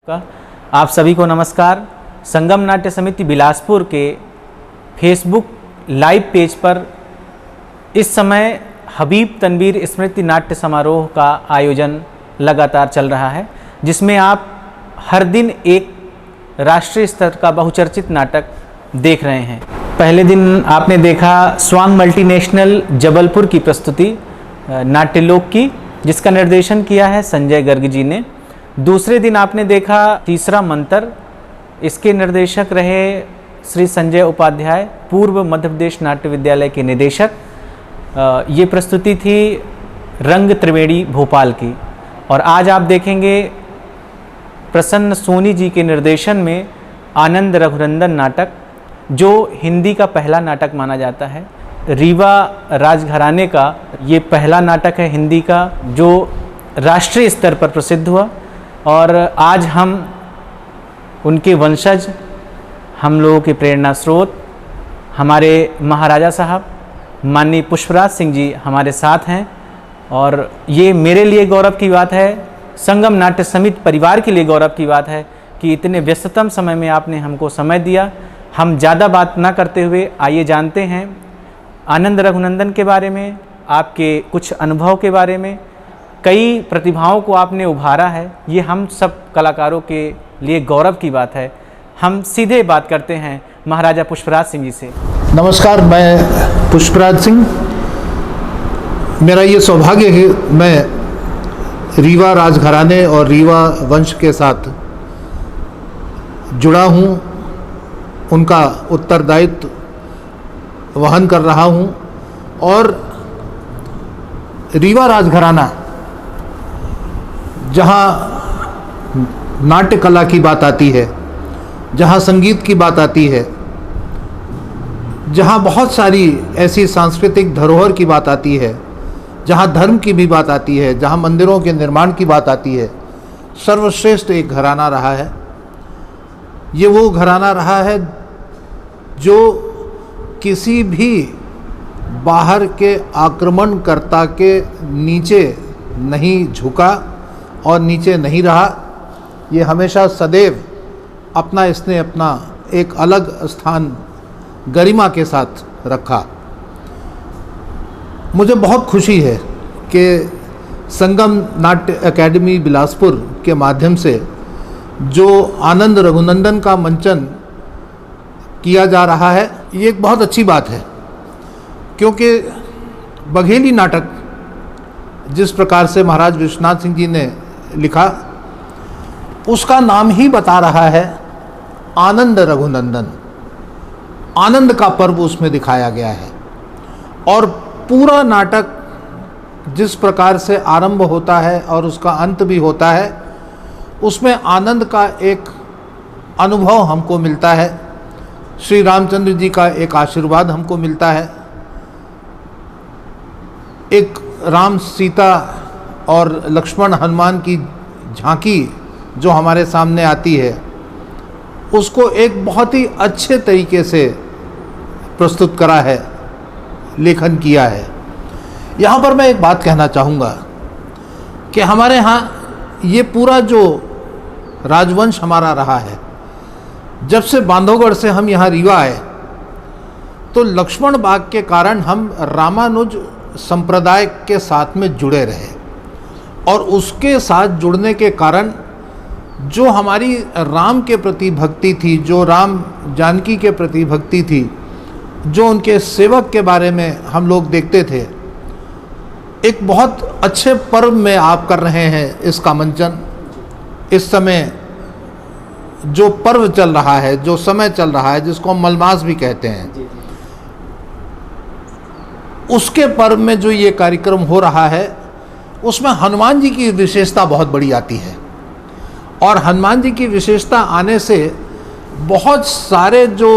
का आप सभी को नमस्कार। संगम नाट्य समिति बिलासपुर के फेसबुक लाइव पेज पर इस समय हबीब तनवीर स्मृति नाट्य समारोह का आयोजन लगातार चल रहा है, जिसमें आप हर दिन एक राष्ट्रीय स्तर का बहुचर्चित नाटक देख रहे हैं। पहले दिन आपने देखा स्वांग मल्टीनेशनल जबलपुर की प्रस्तुति नाट्यलोक की, जिसका निर्देशन किया है संजय गर्ग जी ने। दूसरे दिन आपने देखा तीसरा मंत्र, इसके निर्देशक रहे श्री संजय उपाध्याय, पूर्व मध्य प्रदेश नाट्य विद्यालय के निदेशक। ये प्रस्तुति थी रंग त्रिवेणी भोपाल की। और आज आप देखेंगे प्रसन्न सोनी जी के निर्देशन में आनंद रघुनंदन नाटक, जो हिंदी का पहला नाटक माना जाता है। रीवा राजघराने का ये पहला नाटक है हिंदी का जो राष्ट्रीय स्तर पर प्रसिद्ध हुआ। और आज हम उनके वंशज, हम लोगों के प्रेरणा स्रोत, हमारे महाराजा साहब माननीय पुष्पराज सिंह जी हमारे साथ हैं। और ये मेरे लिए गौरव की बात है, संगम नाट्य समिति परिवार के लिए गौरव की बात है कि इतने व्यस्ततम समय में आपने हमको समय दिया। हम ज़्यादा बात ना करते हुए आइए जानते हैं आनंद रघुनंदन के बारे में, आपके कुछ अनुभव के बारे में। कई प्रतिभाओं को आपने उभारा है, ये हम सब कलाकारों के लिए गौरव की बात है। हम सीधे बात करते हैं महाराजा पुष्पराज सिंह जी से। नमस्कार, मैं पुष्पराज सिंह। मेरा ये सौभाग्य है कि मैं रीवा राजघराने और रीवा वंश के साथ जुड़ा हूँ, उनका उत्तरदायित्व वहन कर रहा हूँ। और रीवा राजघराना, जहाँ नाट्य कला की बात आती है, जहाँ संगीत की बात आती है, जहाँ बहुत सारी ऐसी सांस्कृतिक धरोहर की बात आती है, जहाँ धर्म की भी बात आती है, जहाँ मंदिरों के निर्माण की बात आती है, सर्वश्रेष्ठ एक घराना रहा है। ये वो घराना रहा है जो किसी भी बाहर के आक्रमणकर्ता के नीचे नहीं झुका और नीचे नहीं रहा। ये हमेशा सदैव इसने अपना एक अलग स्थान गरिमा के साथ रखा। मुझे बहुत खुशी है कि संगम नाट्य एकेडमी बिलासपुर के माध्यम से जो आनंद रघुनंदन का मंचन किया जा रहा है, ये एक बहुत अच्छी बात है, क्योंकि बघेली नाटक जिस प्रकार से महाराज विश्वनाथ सिंह जी ने लिखा, उसका नाम ही बता रहा है आनंद रघुनंदन। आनंद का पर्व उसमें दिखाया गया है। और पूरा नाटक जिस प्रकार से आरंभ होता है और उसका अंत भी होता है, उसमें आनंद का एक अनुभव हमको मिलता है। श्री रामचंद्र जी का एक आशीर्वाद हमको मिलता है। एक राम सीता और लक्ष्मण हनुमान की झांकी जो हमारे सामने आती है, उसको एक बहुत ही अच्छे तरीके से प्रस्तुत करा है, लेखन किया है। यहाँ पर मैं एक बात कहना चाहूँगा कि हमारे यहाँ ये पूरा जो राजवंश हमारा रहा है, जब से बांधवगढ़ से हम यहाँ रीवा आए, तो लक्ष्मण बाग के कारण हम रामानुज संप्रदाय के साथ में जुड़े रहे। और उसके साथ जुड़ने के कारण जो हमारी राम के प्रति भक्ति थी, जो राम जानकी के प्रति भक्ति थी, जो उनके सेवक के बारे में हम लोग देखते थे, एक बहुत अच्छे पर्व में आप कर रहे हैं इसका मंचन। इस समय जो पर्व चल रहा है, जो समय चल रहा है, जिसको हम मलमास भी कहते हैं, उसके पर्व में जो ये कार्यक्रम हो रहा है, उसमें हनुमान जी की विशेषता बहुत बड़ी आती है। और हनुमान जी की विशेषता आने से बहुत सारे जो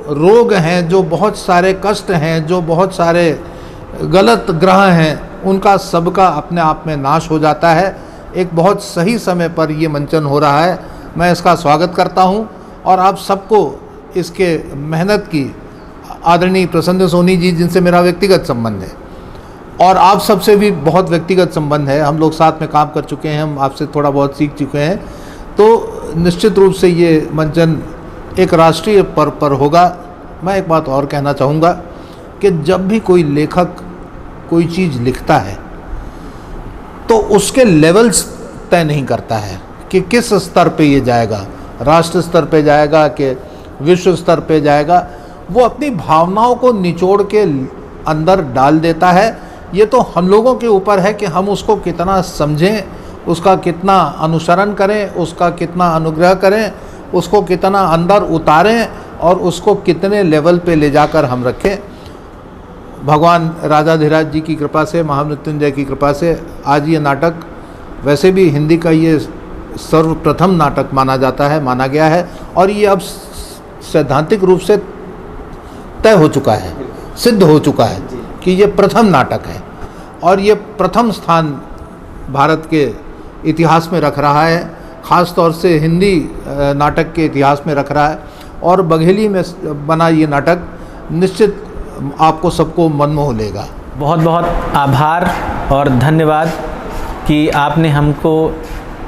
रोग हैं, जो बहुत सारे कष्ट हैं, जो बहुत सारे गलत ग्रह हैं, उनका सबका अपने आप में नाश हो जाता है। एक बहुत सही समय पर ये मंचन हो रहा है। मैं इसका स्वागत करता हूँ और आप सबको इसके मेहनत की आदरणीय प्रसन्न सोनी जी, जिनसे मेरा व्यक्तिगत संबंध है, और आप सबसे भी बहुत व्यक्तिगत संबंध है, हम लोग साथ में काम कर चुके हैं, हम आपसे थोड़ा बहुत सीख चुके हैं, तो निश्चित रूप से ये मंचन एक राष्ट्रीय पर्व पर होगा। मैं एक बात और कहना चाहूँगा कि जब भी कोई लेखक कोई चीज़ लिखता है तो उसके लेवल्स तय नहीं करता है कि किस स्तर पे ये जाएगा, राष्ट्र स्तर पे जाएगा कि विश्व स्तर पे जाएगा। वो अपनी भावनाओं को निचोड़ के अंदर डाल देता है। ये तो हम लोगों के ऊपर है कि हम उसको कितना समझें, उसका कितना अनुसरण करें, उसका कितना अनुग्रह करें, उसको कितना अंदर उतारें और उसको कितने लेवल पे ले जाकर हम रखें। भगवान राजाधिराज जी की कृपा से, महामृत्युंजय की कृपा से आज ये नाटक, वैसे भी हिंदी का ये सर्वप्रथम नाटक माना गया है और ये अब सैद्धांतिक रूप से तय हो चुका है, सिद्ध हो चुका है कि ये प्रथम नाटक है और ये प्रथम स्थान भारत के इतिहास में रख रहा है, ख़ास तौर से हिंदी नाटक के इतिहास में रख रहा है। और बघेली में बना ये नाटक निश्चित आपको सबको मनमोह लेगा। बहुत बहुत आभार और धन्यवाद कि आपने हमको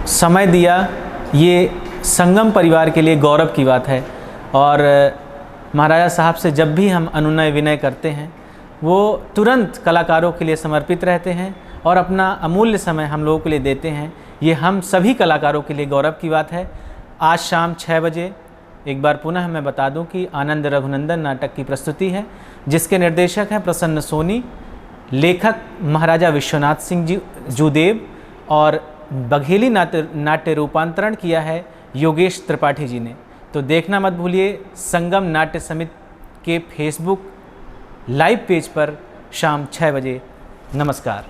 समय दिया। ये संगम परिवार के लिए गौरव की बात है और महाराजा साहब से जब भी हम अनुनय विनय करते हैं वो तुरंत कलाकारों के लिए समर्पित रहते हैं और अपना अमूल्य समय हम लोगों के लिए देते हैं। ये हम सभी कलाकारों के लिए गौरव की बात है। आज शाम 6 बजे एक बार पुनः मैं बता दूं कि आनंद रघुनंदन नाटक की प्रस्तुति है, जिसके निर्देशक हैं प्रसन्न सोनी, लेखक महाराजा विश्वनाथ सिंह जी जूदेव और बघेली नाट्य रूपांतरण किया है योगेश त्रिपाठी जी ने। तो देखना मत भूलिए संगम नाट्य समिति के फेसबुक लाइव पेज पर शाम 6 बजे। नमस्कार।